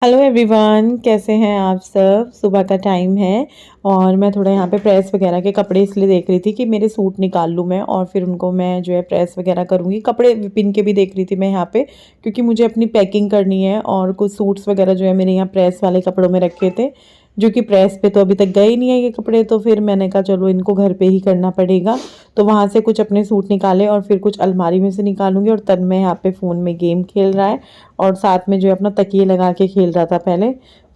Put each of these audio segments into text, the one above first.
Hello everyone, कैसे हैं आप सब। सुबह का टाइम है और मैं थोड़ा यहाँ पे प्रेस वगैरह के कपड़े इसलिए देख रही थी कि मेरे सूट निकाल लूँ मैं और फिर उनको मैं जो है प्रेस वगैरह करूँगी। कपड़े पिन के भी देख रही थी मैं यहाँ पे, क्योंकि मुझे अपनी पैकिंग करनी है और कुछ सूट्स वगैरह जो है मेरे यहाँ प्रेस वाले कपड़ों में रखे थे, जो कि प्रेस पे तो अभी तक गए ही नहीं है ये कपड़े। तो फिर मैंने कहा चलो इनको घर पे ही करना पड़ेगा। तो वहाँ से कुछ अपने सूट निकाले और फिर कुछ अलमारी में से निकालूंगी। और तन्मय यहाँ पे फ़ोन में गेम खेल रहा है और साथ में जो है अपना तकिए लगा के खेल रहा था पहले।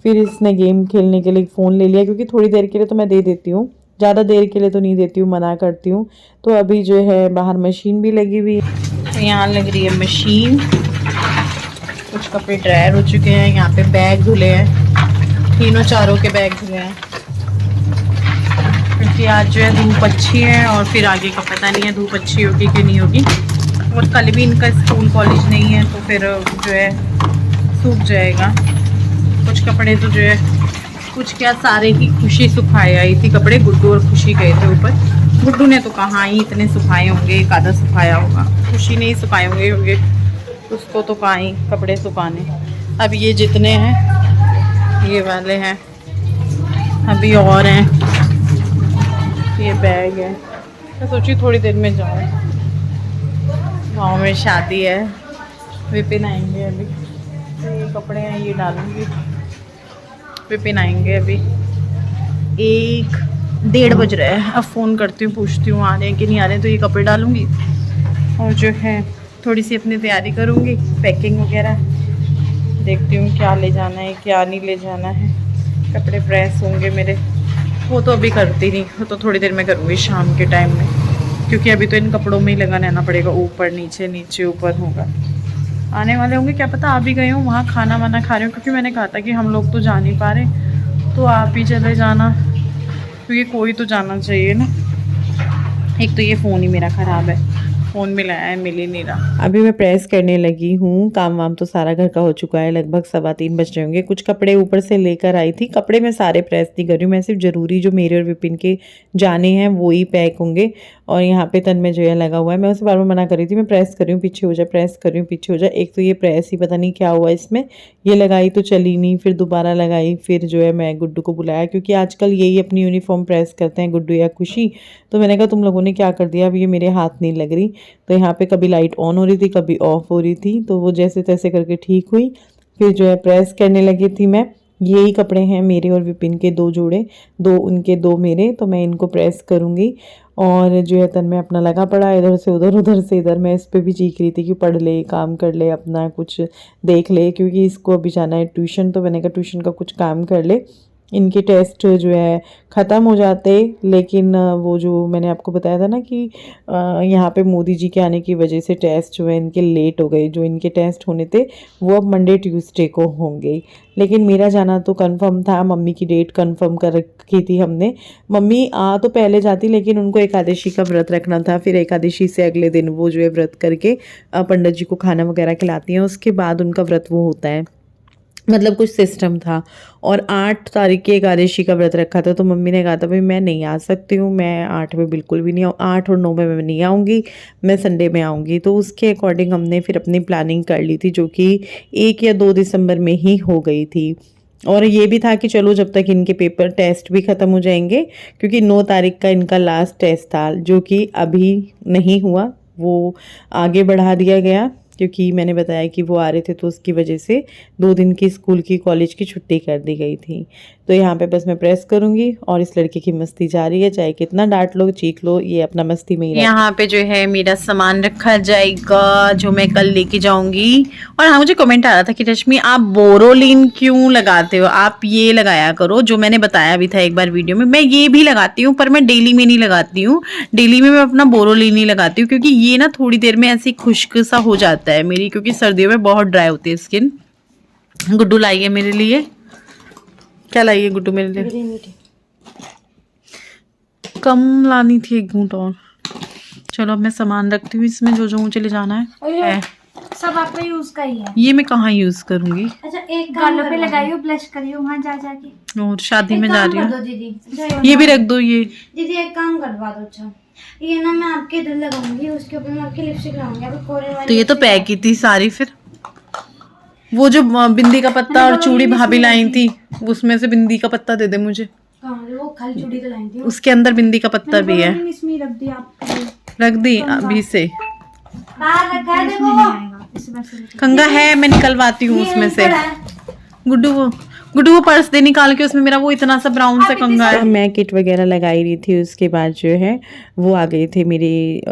फिर इसने गेम खेलने के लिए फ़ोन ले लिया, क्योंकि थोड़ी देर के लिए तो मैं दे देती हूँ, ज़्यादा देर के लिए तो नहीं देती हूँ, मना करती हूँ। तो अभी जो है बाहर मशीन भी लगी हुई है, तो यहाँ लग रही है मशीन। कुछ कपड़े ड्रायर हो चुके हैं, यहाँ पे बैग धुले हैं, तीनों चारों के बैग धुले हैं, क्योंकि आज जो है धूप अच्छी है और फिर आगे का पता नहीं है धूप अच्छी होगी कि नहीं होगी। और कल भी इनका स्कूल कॉलेज नहीं है तो फिर जो है सूख जाएगा। कुछ कपड़े तो जो है कुछ क्या सारे ही खुशी सुखाए आई थी कपड़े। गुड्डू और खुशी गए थे ऊपर। गुड्डू ने तो कहाँ ही इतने सुखाए होंगे, एक आधा सुखाया होगा। खुशी ने ही सुखाए होंगे उसको तो कहाँ ही कपड़े सुखाने। अब ये जितने हैं ये वाले हैं, अभी और हैं। ये बैग है, मैं सोची थोड़ी देर में जाऊँ, गाँव में शादी है, विपिन आएंगे अभी। तो ये कपड़े हैं ये डालूंगी, विपिन आएंगे अभी। 1-1:30 बज रहा है। अब फ़ोन करती हूँ, पूछती हूँ आ रहे हैं कि नहीं आ रहे हैं। तो ये कपड़े डालूंगी और जो है थोड़ी सी अपनी तैयारी करूँगी, पैकिंग वगैरह देखती हूँ क्या ले जाना है क्या नहीं ले जाना है। कपड़े प्रेस होंगे मेरे, वो तो अभी करती नहीं, वो तो थोड़ी देर में करूँगी शाम के टाइम में, क्योंकि अभी तो इन कपड़ों में ही लगा रहना पड़ेगा। ऊपर नीचे नीचे ऊपर होगा। आने वाले होंगे, क्या पता आ भी गए हों, वहाँ खाना वाना खा रहे हो। क्योंकि मैंने कहा था कि हम लोग तो जा नहीं पा रहे तो आप ही चले जाना, क्योंकि कोई तो जाना चाहिए ना। एक तो ये फ़ोन ही मेरा ख़राब है, फ़ोन मिलाया है मिल ही नहीं रहा। अभी मैं प्रेस करने लगी हूँ। काम वाम तो सारा घर का हो चुका है, लगभग 3:15 बज रहे होंगे। कुछ कपड़े ऊपर से लेकर आई थी, कपड़े मैं सारे प्रेस नहीं कर रही हूँ, मैं सिर्फ ज़रूरी जो मेरे और विपिन के जाने हैं वो ही पैक होंगे। और यहाँ पे तन में जो है लगा हुआ है, मैं उसे बार बार मना कर रही थी मैं प्रेस कर रही हूँ पीछे हो जाए, प्रेस कर रही हूँ पीछे हो जाए। एक तो ये प्रेस ही पता नहीं क्या हुआ इसमें, ये लगाई तो चली नहीं, फिर दोबारा लगाई। फिर जो है मैं गुड्डू को बुलाया, क्योंकि आजकल यही अपनी यूनिफॉर्म प्रेस करते हैं, गुड्डू या खुशी। तो मैंने कहा तुम लोगों ने क्या कर दिया, अब ये मेरे हाथ नहीं लग रही। तो यहाँ पे कभी लाइट ऑन हो रही थी कभी ऑफ हो रही थी, तो वो जैसे तैसे करके ठीक हुई। फिर जो है प्रेस करने लगी थी मैं। यही कपड़े हैं मेरे और विपिन के 2 जोड़े, 2 उनके 2 मेरे, तो मैं इनको प्रेस करूँगी। और जो है तन में अपना लगा पड़ा, इधर से उधर उधर से इधर। मैं इस पर भी चीख रही थी कि पढ़ ले, काम कर ले, अपना कुछ देख ले, क्योंकि इसको अभी जाना है ट्यूशन। तो मैंने कहा ट्यूशन का कुछ काम कर ले, इनके टेस्ट जो है ख़त्म हो जाते। लेकिन वो जो मैंने आपको बताया था ना कि यहाँ पे मोदी जी के आने की वजह से टेस्ट जो है इनके लेट हो गए। जो इनके टेस्ट होने थे वो अब मंडे ट्यूसडे को होंगे, लेकिन मेरा जाना तो कंफर्म था। मम्मी की डेट कंफर्म कर रखी थी हमने। मम्मी आ तो पहले जाती, लेकिन उनको एकादशी का व्रत रखना था। फिर एकादशी से अगले दिन वो जो है व्रत करके पंडित जी को खाना वगैरह खिलाती हैं, उसके बाद उनका व्रत वो होता है, मतलब कुछ सिस्टम था। और 8 तारीख की एकादशी का व्रत रखा था। तो मम्मी ने कहा था भाई मैं नहीं आ सकती हूँ, मैं 8 में बिल्कुल भी नहीं आऊँ, 8 और 9 में मैं नहीं आऊँगी, मैं संडे में आऊँगी। तो उसके अकॉर्डिंग हमने फिर अपनी प्लानिंग कर ली थी, जो कि 1 या 2 दिसंबर में ही हो गई थी। और ये भी था कि चलो जब तक इनके पेपर टेस्ट भी ख़त्म हो जाएंगे, क्योंकि 9 तारीख का इनका लास्ट टेस्ट था, जो कि अभी नहीं हुआ, वो आगे बढ़ा दिया गया। क्योंकि मैंने बताया कि वो आ रहे थे तो उसकी वजह से 2 दिन की स्कूल की कॉलेज की छुट्टी कर दी गई थी। तो यहाँ पे बस मैं प्रेस करूँगी और इस लड़के की मस्ती जारी है, चाहे कितना डांट लो चीख लो, ये अपना मस्ती में ही रहता है। यहाँ पे जो है मेरा सामान रखा जाएगा, जो मैं कल लेके जाऊंगी। और हाँ, मुझे कमेंट आ रहा था कि रश्मि आप बोरोलिन क्यों लगाते हो, आप ये लगाया करो जो मैंने बताया भी था एक बार वीडियो में। मैं ये भी लगाती हूँ पर मैं डेली में नहीं लगाती हूँ, डेली में मैं अपना बोरोलिन ही लगाती हूँ, क्योंकि ये ना थोड़ी देर में ऐसे खुश्क सा हो जाता है मेरी, क्योंकि सर्दियों में बहुत ड्राई होती है स्किन। गुड्डू लाइए मेरे लिए, क्या लाइए गुड्डू मेरे लिए? कम लानी थी, 1 घूंट और। चलो अब मैं सामान रखती हूँ इसमें, जो जो मुझे ले जाना है। सब आपका यूज का ही है। ये मैं कहाँ यूज करूंगी? अच्छा, एक गालों पे लगाइयो, ब्लश करियो वहाँ जा जाके। और शादी में जा रही हूँ। दीदी ये भी रख दो। ये दीदी एक काम करवा दो। अच्छा ये ना मैं आपके इधर लगाऊंगी, उसके ऊपर मैं आपकी लिपस्टिक लगाऊंगी। अब कोरे वाली तो ये तो पैक की थी सारी। फिर वो जो बिंदी का पत्ता और चूड़ी भाभी लाई थी, उसमें से बिंदी का पत्ता दे दे मुझे। कहाँ वो खाली चूड़ी तो लाई थी। उसके अंदर बिंदी का पत्ता भी है। इसमें रख दिया आपको। रख दी अभी से। बाहर रखा है देखो। कंगा है, मैं निकलवाती हूँ उसमें से। गुड्डू वो पर्स दे निकाल के, उसमें मेरा वो इतना सा ब्राउन सा कंगा है। मैं किट वगैरह लगाई रही थी, उसके बाद जो है वो आ गए थे मेरे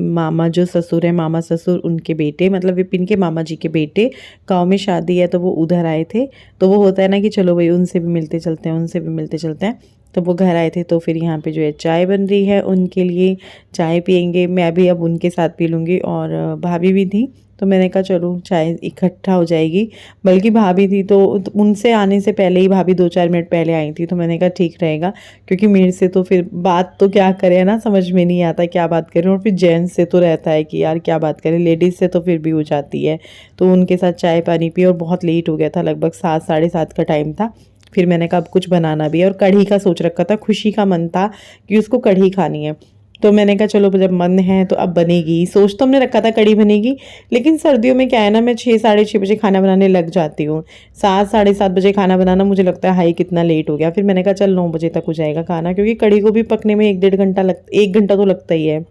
मामा जो ससुर है, मामा ससुर, उनके बेटे, मतलब विपिन के मामा जी के बेटे। गांव में शादी है तो वो उधर आए थे। तो वो होता है ना कि चलो भाई उनसे भी मिलते चलते हैं, उनसे भी मिलते चलते हैं। तो वो घर आए थे, तो फिर यहाँ पे जो है चाय बन रही है उनके लिए, चाय पियेंगे। मैं भी अब उनके साथ पी लूँगी, और भाभी भी थी तो मैंने कहा चलो चाय इकट्ठा हो जाएगी। बल्कि भाभी थी तो उनसे आने से पहले ही भाभी 2-4 मिनट पहले आई थी, तो मैंने कहा ठीक रहेगा, क्योंकि मेरे से तो फिर बात तो क्या करें ना, समझ में नहीं आता क्या बात करें। और फिर जेंट्स से तो रहता है कि यार क्या बात करें, लेडीज़ से तो फिर भी हो जाती है। तो उनके साथ चाय पानी पी, और बहुत लेट हो गया था, लगभग 7 साढ़े 7 का टाइम था। फिर मैंने कहा अब कुछ बनाना भी है, और कढ़ी का सोच रखा था, खुशी का मन था कि उसको कढ़ी खानी है। तो मैंने कहा चलो जब मन है तो अब बनेगी। सोच तो हमने रखा था कढ़ी बनेगी, लेकिन सर्दियों में क्या है ना, मैं 6 साढ़े 6 बजे खाना बनाने लग जाती हूँ। 7 साढ़े 7 बजे खाना बनाना मुझे लगता है हाई कितना लेट हो गया। फिर मैंने कहा चल 9 बजे तक हो जाएगा खाना, क्योंकि कढ़ी को भी पकने में 1-1.5 घंटा 1 घंटा तो लगता ही है।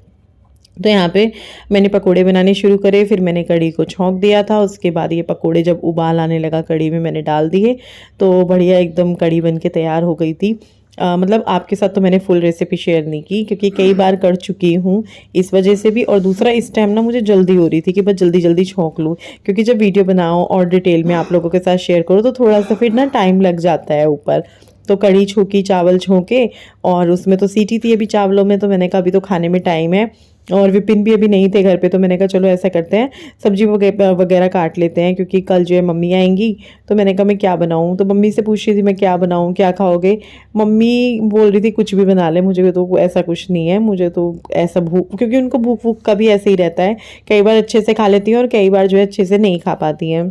तो यहाँ पे मैंने पकोड़े बनाने शुरू करे, फिर मैंने कढ़ी को छौंक दिया था। उसके बाद ये पकोड़े जब उबाल आने लगा कढ़ी में, मैंने डाल दिए, तो बढ़िया एकदम कढ़ी बन के तैयार हो गई थी। मतलब आपके साथ तो मैंने फुल रेसिपी शेयर नहीं की, क्योंकि कई बार कर चुकी हूँ इस वजह से भी, और दूसरा इस टाइम ना मुझे जल्दी हो रही थी कि बस जल्दी जल्दी छौंक लूँ, क्योंकि जब वीडियो बनाओ और डिटेल में आप लोगों के साथ शेयर करो तो थोड़ा सा फिर ना टाइम लग जाता है ऊपर। तो कढ़ी छोंकी, चावल छोंके, और उसमें तो सीटी थी अभी चावलों में, तो मैंने कहा अभी तो खाने में टाइम है, और विपिन भी अभी नहीं थे घर पे। तो मैंने कहा चलो ऐसा करते हैं, सब्जी वगैरह काट लेते हैं, क्योंकि कल जो है मम्मी आएंगी। तो मैंने कहा मैं क्या बनाऊं, तो मम्मी से पूछ रही थी मैं क्या बनाऊं, क्या खाओगे। मम्मी बोल रही थी कुछ भी बना ले, मुझे तो ऐसा कुछ नहीं है, मुझे तो ऐसा भूख, क्योंकि उनको भूख वूख का भी ऐसे ही रहता है, कई बार अच्छे से खा लेती हैं और कई बार जो है अच्छे से नहीं खा पाती हैं।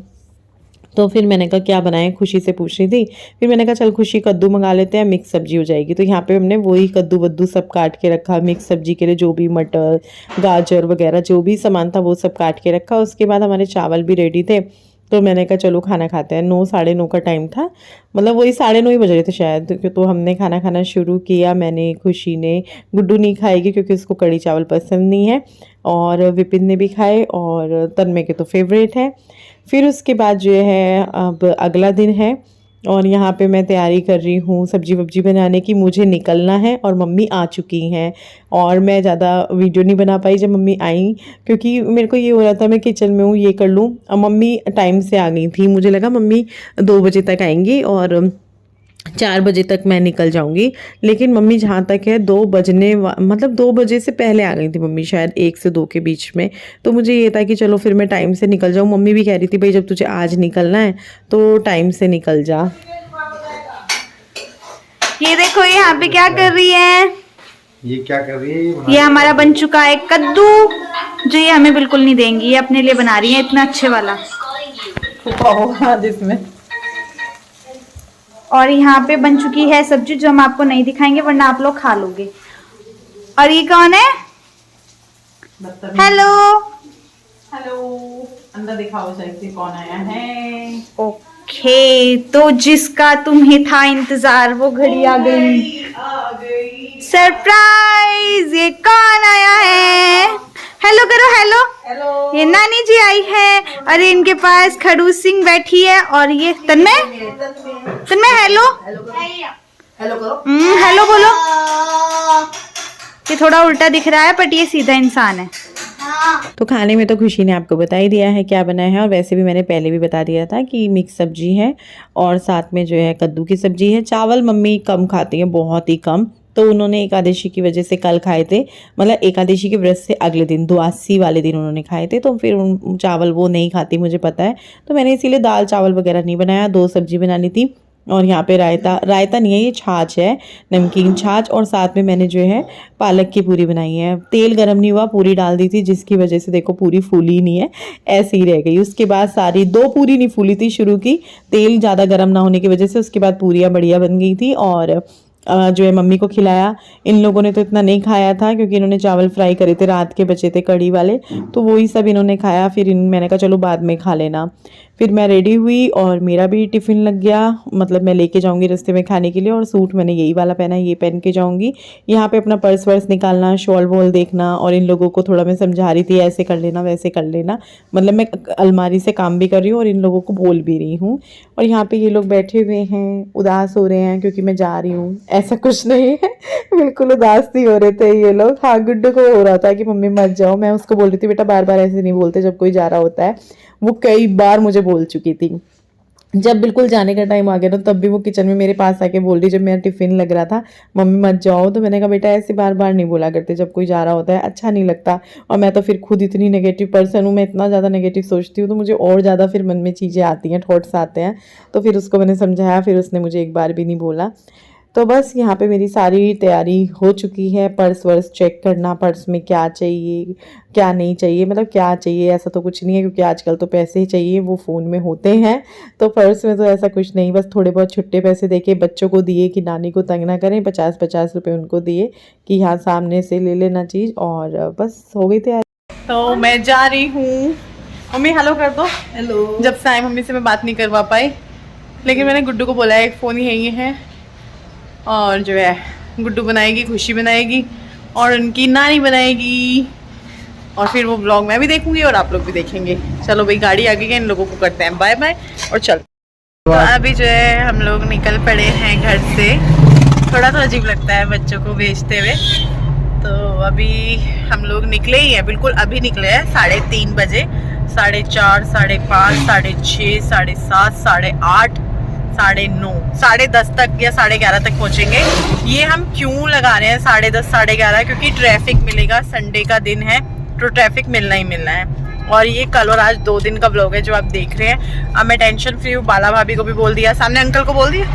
तो फिर मैंने कहा क्या बनाएं, खुशी से पूछ रही थी। फिर मैंने कहा चल खुशी कद्दू मंगा लेते हैं, मिक्स सब्जी हो जाएगी। तो यहाँ पे हमने वही कद्दू वद्दू सब काट के रखा, मिक्स सब्जी के लिए जो भी मटर गाजर वगैरह जो भी सामान था वो सब काट के रखा। उसके बाद हमारे चावल भी रेडी थे, तो मैंने कहा चलो खाना खाते हैं। 9 साढ़े 9 का टाइम था, मतलब वही 9:30 ही बज रहे थे शायद। तो हमने खाना खाना शुरू किया, मैंने, खुशी ने। गुड्डू नहीं खाएगी क्योंकि उसको कढ़ी चावल पसंद नहीं है, और विपिन ने भी खाए, और तन्मय के तो फेवरेट है। फिर उसके बाद जो है अब अगला दिन है, और यहाँ पे मैं तैयारी कर रही हूँ सब्जी वब्जी बनाने की। मुझे निकलना है और मम्मी आ चुकी हैं, और मैं ज़्यादा वीडियो नहीं बना पाई जब मम्मी आई, क्योंकि मेरे को ये हो रहा था मैं किचन में हूँ, ये कर लूँ। अब मम्मी टाइम से आ गई थी, मुझे लगा मम्मी 2 बजे तक आएंगी और 4 बजे तक मैं निकल जाऊंगी, लेकिन मम्मी जहाँ तक है 2 बजने मतलब 2 बजे से पहले आ गई थी मम्मी, शायद 1 से 2 के बीच में। तो मुझे ये था कि चलो फिर मैं टाइम से निकल जाऊँ। मम्मी भी कह रही थी भाई जब तुझे आज निकलना है तो टाइम से निकल जा। ये देखो यहाँ पे क्या कर रही है, ये क्या कर रही है? ये हमारा बन चुका है कद्दू, जो ये हमें बिल्कुल नहीं देंगी, ये अपने लिए बना रही है इतना अच्छे वाला। जिसमें और यहाँ पे बन चुकी है सब्जी, जो हम आपको नहीं दिखाएंगे वरना आप लोग खा लोगे। और ये कौन है? हेलो हेलो, अंदर दिखाओ सही कौन आया है। ओके, तो जिसका तुम्हें था इंतजार वो घड़ी आ गई। सरप्राइज, ये कौन आया है? हेलो करो, हेलो हेलो, ये नानी जी आई है। अरे इनके पास खड़ूस सिंह बैठी है, और ये तन्मय, तन्मय हेलो हेलो करो। हेलो बोलो। ये थोड़ा उल्टा दिख रहा है बट ये सीधा इंसान है। तो खाने में तो खुशी ने आपको बता ही दिया है क्या बना है, और वैसे भी मैंने पहले भी बता दिया था कि मिक्स सब्जी है, और साथ में जो है कद्दू की सब्जी है। चावल मम्मी कम खाती हैं, बहुत ही कम, तो उन्होंने एकादशी की वजह से कल खाए थे, मतलब एकादशी के व्रत से अगले दिन द्वादशी वाले दिन उन्होंने खाए थे, तो फिर चावल वो नहीं खाती, मुझे पता है। तो मैंने इसीलिए दाल चावल वगैरह नहीं बनाया, 2 सब्जी बनानी थी। और यहाँ पे रायता नहीं है, ये छाछ है, नमकीन छाछ, और साथ में मैंने जो है पालक की पूरी बनाई है। तेल गर्म नहीं हुआ, पूरी डाल दी थी, जिसकी वजह से देखो पूरी फूली नहीं है, ऐसे ही रह गई। उसके बाद सारी 2 पूरी नहीं फूली थी शुरू की, तेल ज़्यादा गर्म ना होने की वजह से। उसके बाद पूरियाँ बढ़िया बन गई थी, और जो है मम्मी को खिलाया। इन लोगों ने तो इतना नहीं खाया था, क्योंकि इन्होंने चावल फ्राई करे थे, रात के बचे थे कढ़ी वाले, तो वही सब इन्होंने खाया। फिर मैंने कहा चलो बाद में खा लेना। फिर मैं रेडी हुई और मेरा भी टिफ़िन लग गया, मतलब मैं लेके जाऊंगी रास्ते में खाने के लिए। और सूट मैंने यही वाला पहना है, ये पहन के जाऊंगी। यहाँ पे अपना पर्स वर्स निकालना, शॉल वॉल देखना, और इन लोगों को थोड़ा मैं समझा रही थी ऐसे कर लेना वैसे कर लेना, मतलब मैं अलमारी से काम भी कर रही हूँ और इन लोगों को बोल भी रही हूँ। और यहाँ पे ये लोग बैठे हुए हैं, उदास हो रहे हैं क्योंकि मैं जा रही हूँ। ऐसा कुछ नहीं है, बिल्कुल उदास नहीं हो रहे थे ये लोग। हाँ, गुड्डू को हो रहा था कि मम्मी मत जाओ, मैं उसको बोल रही थी बेटा बार बार ऐसे नहीं बोलते जब कोई जा रहा होता है। वो कई बार मुझे बोल चुकी थी। जब बिल्कुल जाने का टाइम आ गया ना, तब भी वो किचन में मेरे पास आके बोल रही, जब मेरा टिफ़िन लग रहा था, मम्मी मत जाओ। तो मैंने कहा बेटा ऐसे बार बार नहीं बोला करते, जब कोई जा रहा होता है अच्छा नहीं लगता। और मैं तो फिर खुद इतनी नेगेटिव पर्सन हूँ, मैं इतना ज़्यादा नेगेटिव सोचती हूँ, तो मुझे और ज़्यादा फिर मन में चीज़ें आती हैं, थॉट्स आते हैं। तो फिर उसको मैंने समझाया, फिर उसने मुझे एक बार भी नहीं बोला। तो बस यहाँ पे मेरी सारी तैयारी हो चुकी है। पर्स वर्स चेक करना, पर्स में क्या चाहिए क्या नहीं चाहिए, मतलब क्या चाहिए ऐसा तो कुछ नहीं है, क्योंकि आजकल तो पैसे ही चाहिए, वो फ़ोन में होते हैं। तो पर्स में तो ऐसा कुछ नहीं, बस थोड़े बहुत छुट्टे पैसे देके बच्चों को दिए कि नानी को तंग ना करें, 50-50 रुपये उनको दिए कि यहाँ सामने से ले लेना चीज़, और बस हो गई तैयारी। तो मैं जा रही हूँ। मम्मी हेलो कर दो। हेलो। जब से आए मम्मी से मैं बात नहीं करवा पाई, लेकिन मैंने गुड्डू को बोला है एक फ़ोन ही है, और जो है गुड्डू बनाएगी, खुशी बनाएगी और उनकी नानी बनाएगी, और फिर वो ब्लॉग मैं भी देखूंगी और आप लोग भी देखेंगे। चलो भाई, गाड़ी आ गई है, इन लोगों को करते हैं बाय बाय और चल। तो अभी जो है हम लोग निकल पड़े हैं घर से। थोड़ा तो अजीब लगता है बच्चों को भेजते हुए। तो अभी हम लोग निकले ही हैं, बिल्कुल अभी निकले हैं 3:30 बजे। 4:30, 5:30, 6:30, 7:30, 8:30, 9:30, 10:30 तक या 11:30 तक पहुंचेंगे। ये हम क्यों लगा रहे हैं 10:30, 11:30? क्योंकि ट्रैफिक मिलेगा, संडे का दिन है तो ट्रैफिक मिलना ही मिलना है। और ये कल और आज 2 दिन का व्लॉग है जो आप देख रहे हैं। अब मैं टेंशन फ्री हूँ। बाला भाभी को भी बोल दिया, सामने अंकल को बोल दिया,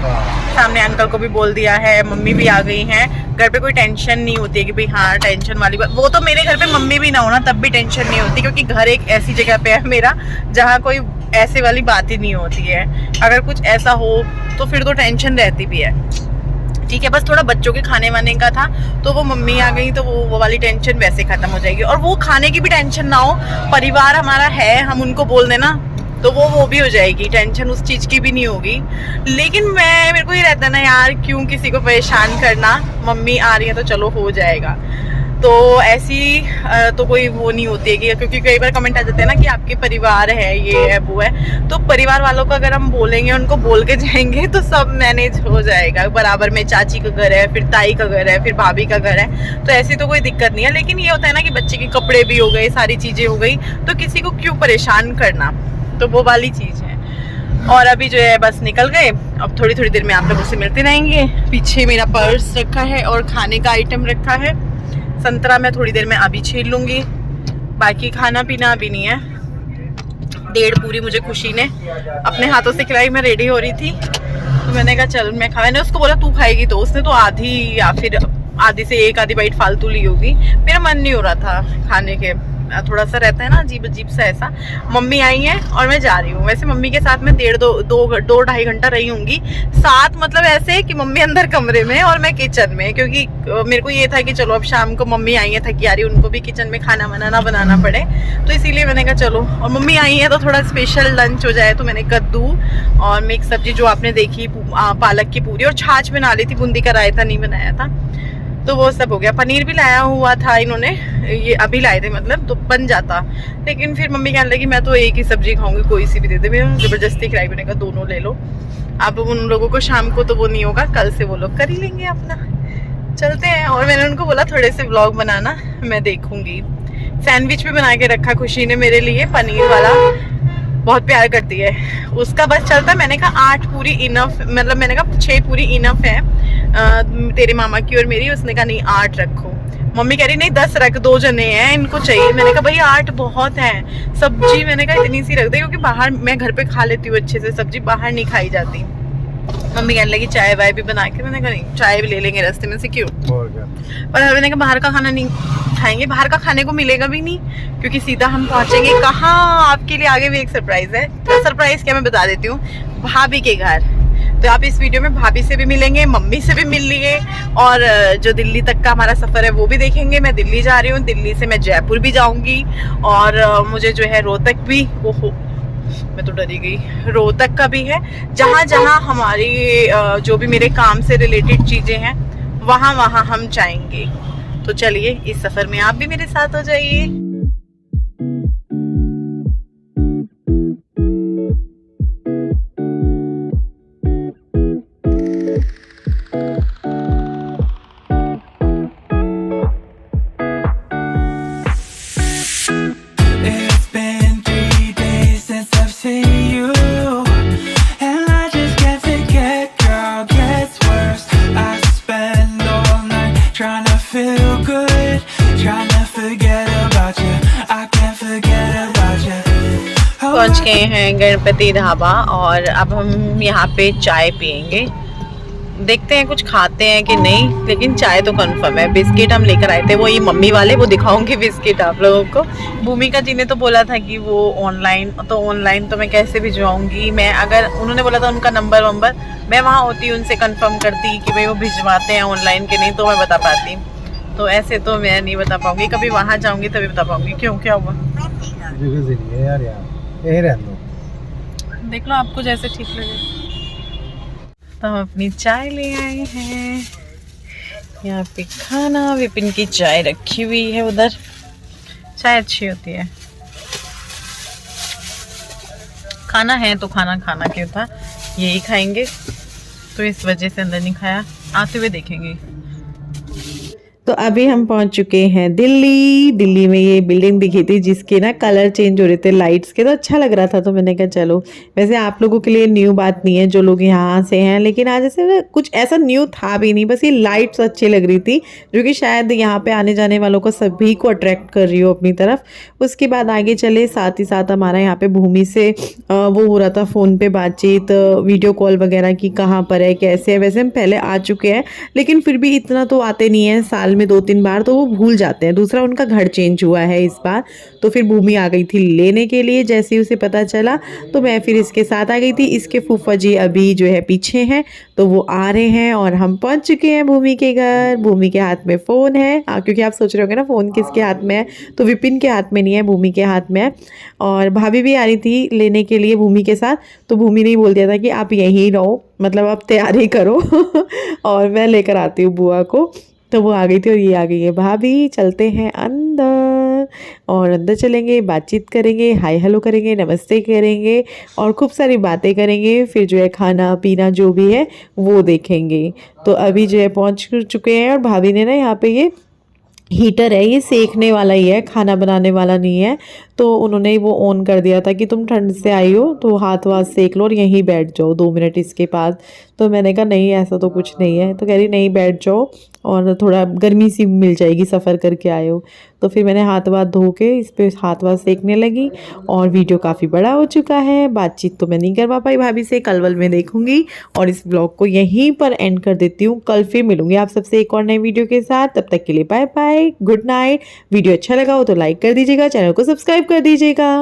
सामने अंकल को भी बोल दिया है, मम्मी भी आ गई हैं। घर पे कोई टेंशन नहीं होती है कि भाई हाँ टेंशन वाली बात। वो तो मेरे घर पे मम्मी भी ना हो ना तब भी टेंशन नहीं होती, क्योंकि घर एक ऐसी जगह पे है मेरा जहाँ कोई ऐसे वाली बात ही नहीं होती है। अगर कुछ ऐसा हो तो फिर तो टेंशन रहती भी है। ठीक है, बस थोड़ा बच्चों के खाने वाने का था, तो वो मम्मी आ गई तो वो वाली टेंशन वैसे खत्म हो जाएगी। और वो खाने की भी टेंशन ना हो, परिवार हमारा है, हम उनको बोल देना तो वो भी हो जाएगी, टेंशन उस चीज़ की भी नहीं होगी। लेकिन मेरे को ये रहता है ना यार, क्यों किसी को परेशान करना, मम्मी आ रही है तो चलो हो जाएगा। तो ऐसी तो कोई वो नहीं होती है कि, क्योंकि कई बार कमेंट आ जाते हैं ना कि आपके परिवार है, ये है वो है। तो परिवार वालों को अगर हम बोलेंगे, उनको बोल के जाएंगे तो सब मैनेज हो जाएगा। बराबर में चाची का घर है, फिर ताई का घर है, फिर भाभी का घर है, तो ऐसी तो कोई दिक्कत नहीं है। लेकिन ये होता है ना कि बच्चे के कपड़े भी हो गए, सारी चीज़ें हो गई, तो किसी को क्यों परेशान करना, तो वो वाली चीज़ है। और अभी जो है बस निकल गए, अब थोड़ी थोड़ी देर में आप लोगों से मिलते रहेंगे। पीछे मेरा पर्स रखा है और खाने का आइटम रखा है। संतरा मैं थोड़ी देर में अभी छील लूँगी, बाकी खाना पीना अभी नहीं है। 1.5 पूरी मुझे खुशी ने अपने हाथों से खिलाई। मैं रेडी हो रही थी तो मैंने कहा चल मैं मैंने उसको बोला तू खाएगी, तो उसने तो आधी या फिर आधी से एक आधी बाइट फालतू ली होगी। मेरा मन नहीं हो रहा था खाने के, थोड़ा सा रहता है ना अजीब अजीब सा ऐसा। मम्मी आई हैं और मैं जा रही हूँ। वैसे मम्मी के साथ मैं 2-2.5 घंटा रही होंगी साथ, मतलब ऐसे कि मम्मी अंदर कमरे में और मैं किचन में, क्योंकि मेरे को ये था कि चलो अब शाम को मम्मी आई है थकी आ रही, उनको भी किचन में खाना वाना ना बनाना पड़े, तो इसीलिए मैंने कहा चलो। और मम्मी आई है तो थोड़ा स्पेशल लंच हो जाए, तो मैंने कद्दू और मिक्स सब्जी जो आपने देखी, पालक की पूरी और छाछ बना ली थी, बूंदी का रायता नहीं बनाया था, तो वो सब हो गया। पनीर भी लाया हुआ था इन्होंने, ये अभी लाए थे मतलब, तो बन जाता। लेकिन फिर मम्मी कहने लगी मैं तो एक ही सब्जी खाऊंगी, कोई सी भी दे दे। मैं जबरदस्ती खिलाई, मैंने कहा दोनों ले लो। अब उन लोगों को शाम को तो वो नहीं होगा, कल से वो लोग कर ही लेंगे अपना। चलते हैं। और मैंने उनको बोला थोड़े से व्लॉग बनाना, मैं देखूंगी। सैंडविच भी बना के रखा खुशी ने मेरे लिए, पनीर वाला, बहुत प्यार करती है उसका, बस चलता। मैंने कहा 8 पूरी इनफ, मतलब मैंने कहा 6 पूरी इनफ है तेरे मामा की और मेरी। उसने कहा नहीं 8 रखो। मम्मी कह रही नहीं 10 रख, 2 जने हैं इनको चाहिए। मैंने कहा भाई 8 बहुत है। सब्जी मैंने कहा इतनी सी रख दे, क्योंकि बाहर मैं घर पे खा लेती हूँ अच्छे से सब्जी, बाहर नहीं खाई जाती। मम्मी कहने लगी चाय वाय भी बना के, मैंने कहा नहीं चाय भी ले लेंगे रास्ते में से, क्यों। पर मैंने कहा बाहर का खाना नहीं खाएंगे, बाहर का खाने को मिलेगा भी नहीं, क्योंकि सीधा हम पहुंचेंगे कहाँ। आपके लिए आगे भी एक सरप्राइज है। तो सरप्राइज क्या मैं बता देती हूँ, भाभी के घर। तो आप इस वीडियो में भाभी से भी मिलेंगे, मम्मी से भी मिल लिए, और जो दिल्ली तक का हमारा सफर है वो भी देखेंगे। मैं दिल्ली जा रही हूँ, दिल्ली से मैं जयपुर भी जाऊंगी, और मुझे जो है रोहतक भी, ओहो मैं तो डरी गई। रोहतक का भी है, जहाँ जहाँ हमारी जो भी मेरे काम से रिलेटेड चीज़ें हैं वहाँ वहाँ हम जाएंगे। तो चलिए इस सफ़र में आप भी मेरे साथ हो जाइए। पहुंच गए हैं गणपति ढाबा और अब हम यहाँ पे चाय पियेंगे। देखते हैं कुछ खाते हैं कि नहीं, लेकिन चाय तो कंफर्म है। बिस्किट हम लेकर आए थे, वो ये मम्मी वाले, वो दिखाऊंगी बिस्किट आप लोगों को। भूमिका जी ने तो बोला था कि वो ऑनलाइन तो मैं कैसे भिजवाऊंगी। मैं अगर उन्होंने बोला था उनका नंबर मैं वहाँ होती उनसे कंफर्म करती कि भाई वो भिजवाते हैं ऑनलाइन के नहीं, तो मैं बता पाती। तो ऐसे तो मैं नहीं बता पाऊंगी, कभी वहाँ जाऊंगी तभी बता पाऊंगी। क्यों, क्या हुआ? देख लो आपको जैसे ठीक लगे। तो हम अपनी चाय ले आए हैं। यहाँ पे खाना, विपिन की चाय रखी हुई है उधर। चाय अच्छी होती है। खाना है तो खाना क्यों था, यही खाएंगे। तो इस वजह से अंदर नहीं खाया, आते हुए देखेंगे। तो अभी हम पहुंच चुके हैं दिल्ली में। ये बिल्डिंग दिखी थी जिसके ना कलर चेंज हो रहे थे लाइट्स के, तो अच्छा लग रहा था। तो मैंने कहा चलो, वैसे आप लोगों के लिए न्यू बात नहीं है जो लोग यहाँ से हैं, लेकिन आज ऐसे कुछ ऐसा न्यू था भी नहीं, बस ये लाइट्स अच्छी लग रही थी जो कि शायद यहाँ पे आने जाने वालों को सभी को अट्रैक्ट कर रही हो अपनी तरफ। उसके बाद आगे चले, साथ ही साथ हमारा यहाँ पे भूमि से वो हो रहा था फ़ोन पे बातचीत, वीडियो कॉल वगैरह की, कहाँ पर है कैसे है। वैसे हम पहले आ चुके हैं लेकिन फिर भी इतना तो आते नहीं है, साल में 2-3 बार, तो वो भूल जाते हैं। दूसरा उनका घर चेंज हुआ है इस बार, तो फिर भूमि आ गई थी लेने के लिए। जैसे ही उसे पता चला तो मैं फिर इसके साथ आ गई थी। इसके फूफा जी अभी जो है पीछे हैं, तो वो आ रहे हैं और हम पहुंच चुके हैं भूमि के घर। भूमि के हाथ में फ़ोन है, क्योंकि आप सोच रहे होंगे ना फ़ोन किसके हाथ में है, तो विपिन के हाथ में नहीं है, भूमि के हाथ में है। और भाभी भी आ रही थी लेने के लिए भूमि के साथ, तो भूमि ने ही बोल दिया था कि आप यहीं रहो, मतलब आप तैयारी करो और मैं लेकर आती हूँ बुआ को। तो वो आ गई थी और ये आ गई है भाभी। चलते हैं अंदर, और अंदर चलेंगे, बातचीत करेंगे, हाय हेलो करेंगे, नमस्ते करेंगे और खूब सारी बातें करेंगे। फिर जो है खाना पीना जो भी है वो देखेंगे। तो अभी जो है पहुंच चुके हैं और भाभी ने ना यहाँ पे ये हीटर है, ये सेकने वाला ही है, खाना बनाने वाला नहीं है। तो उन्होंने वो ऑन कर दिया था कि तुम ठंड से आई हो तो हाथ वाथ सेक लो और यहीं बैठ जाओ 2 मिनट इसके पास। तो मैंने कहा नहीं ऐसा तो कुछ नहीं है। तो कह रही नहीं बैठ जाओ और थोड़ा गर्मी सी मिल जाएगी, सफ़र करके आए हो। तो फिर मैंने हाथ वाथ धो के इस पर हाथ वाथ सेकने लगी। और वीडियो काफ़ी बड़ा हो चुका है, बातचीत तो मैं नहीं करवा पाई भाभी से, कल में देखूंगी। और इस ब्लॉग को यहीं पर एंड कर देती हूँ। कल फिर मिलूंगी आप सबसे एक और नई वीडियो के साथ। तब तक के लिए bye bye, good night. Video अच्छा लगा हो तो लाइक कर दीजिएगा, चैनल को सब्सक्राइब कर दीजिएगा।